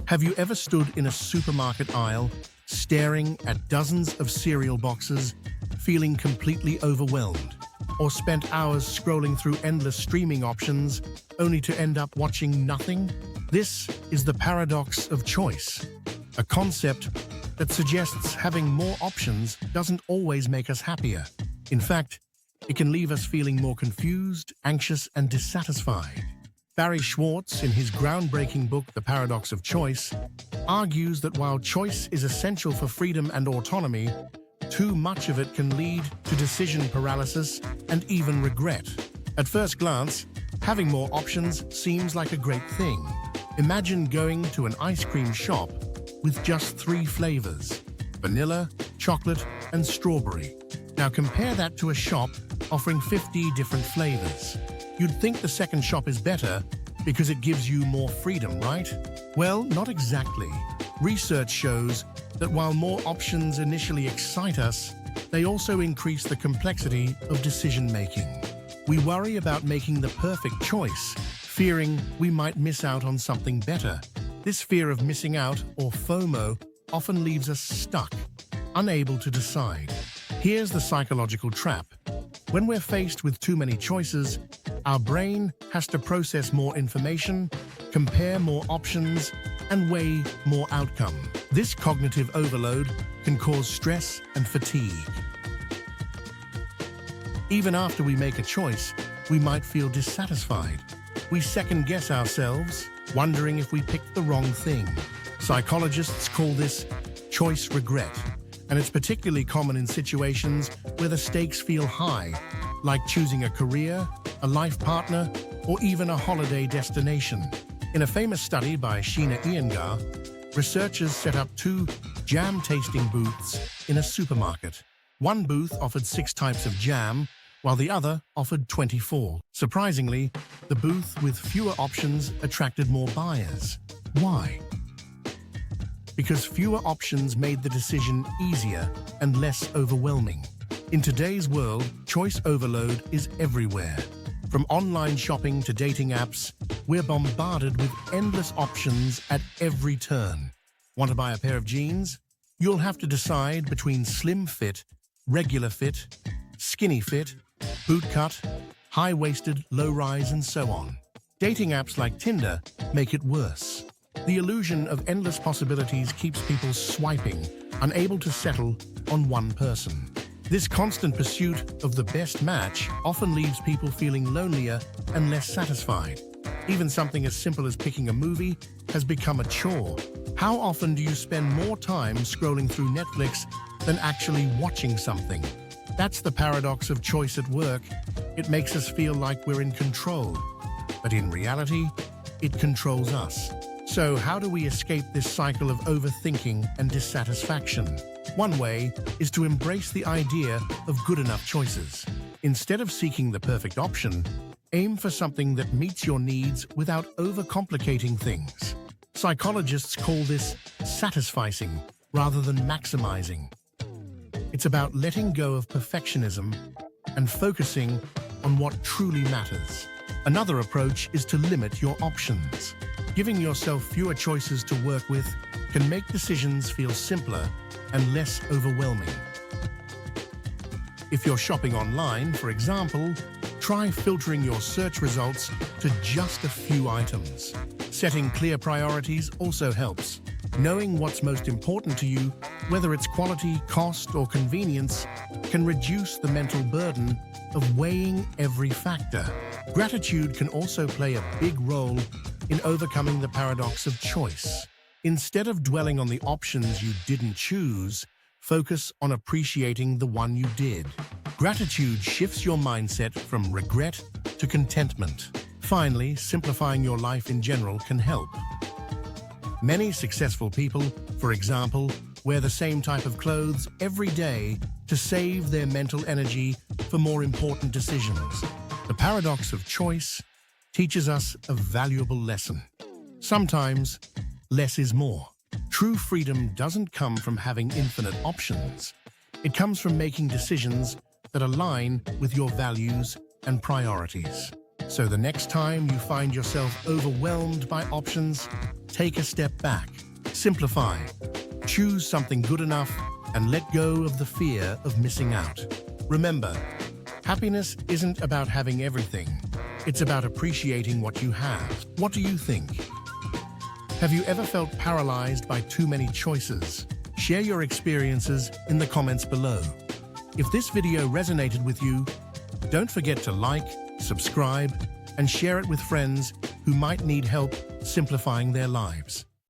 Have you ever stood in a supermarket aisle, staring at dozens of cereal boxes, feeling completely overwhelmed? Or spent hours scrolling through endless streaming options, only to end up watching nothing? This is the paradox of choice, a concept that suggests having more options doesn't always make us happier. In fact, it can leave us feeling more confused, anxious, and dissatisfied. Barry Schwartz, in his groundbreaking book, The Paradox of Choice, argues that while choice is essential for freedom and autonomy, too much of it can lead to decision paralysis and even regret. At first glance, having more options seems like a great thing. Imagine going to an ice cream shop with just 3 flavors: vanilla, chocolate, and strawberry. Now compare that to a shop offering 50 different flavors. You'd think the second shop is better because it gives you more freedom, right? Well, not exactly. Research shows that while more options initially excite us, they also increase the complexity of decision-making. We worry about making the perfect choice, fearing we might miss out on something better. This fear of missing out, or FOMO, often leaves us stuck, unable to decide. Here's the psychological trap. When we're faced with too many choices, our brain has to process more information, compare more options, and weigh more outcome. This cognitive overload can cause stress and fatigue. Even after we make a choice, we might feel dissatisfied. We second-guess ourselves, wondering if we picked the wrong thing. Psychologists call this choice regret, and it's particularly common in situations where the stakes feel high, like choosing a career, a life partner, or even a holiday destination. In a famous study by Sheena Iyengar, researchers set up 2 jam-tasting booths in a supermarket. One booth offered 6 types of jam, while the other offered 24. Surprisingly, the booth with fewer options attracted more buyers. Why? Because fewer options made the decision easier and less overwhelming. In today's world, choice overload is everywhere. From online shopping to dating apps, we're bombarded with endless options at every turn. Want to buy a pair of jeans? You'll have to decide between slim fit, regular fit, skinny fit, boot cut, high-waisted, low-rise, and so on. Dating apps like Tinder make it worse. The illusion of endless possibilities keeps people swiping, unable to settle on one person. This constant pursuit of the best match often leaves people feeling lonelier and less satisfied. Even something as simple as picking a movie has become a chore. How often do you spend more time scrolling through Netflix than actually watching something? That's the paradox of choice at work. It makes us feel like we're in control, but in reality, it controls us. So how do we escape this cycle of overthinking and dissatisfaction? One way is to embrace the idea of good enough choices. Instead of seeking the perfect option, aim for something that meets your needs without overcomplicating things. Psychologists call this satisficing rather than maximizing. It's about letting go of perfectionism and focusing on what truly matters. Another approach is to limit your options. Giving yourself fewer choices to work with can make decisions feel simpler and less overwhelming. If you're shopping online, for example, try filtering your search results to just a few items. Setting clear priorities also helps. Knowing what's most important to you, whether it's quality, cost, or convenience, can reduce the mental burden of weighing every factor. Gratitude can also play a big role in overcoming the paradox of choice. Instead of dwelling on the options you didn't choose, focus on appreciating the one you did. Gratitude shifts your mindset from regret to contentment. Finally, simplifying your life in general can help. Many successful people, for example, wear the same type of clothes every day to save their mental energy for more important decisions. The paradox of choice teaches us a valuable lesson. Sometimes, less is more. True freedom doesn't come from having infinite options. It comes from making decisions that align with your values and priorities. So the next time you find yourself overwhelmed by options, take a step back, simplify, choose something good enough, and let go of the fear of missing out. Remember, happiness isn't about having everything. It's about appreciating what you have. What do you think? Have you ever felt paralyzed by too many choices? Share your experiences in the comments below. If this video resonated with you, don't forget to like, subscribe, and share it with friends who might need help simplifying their lives.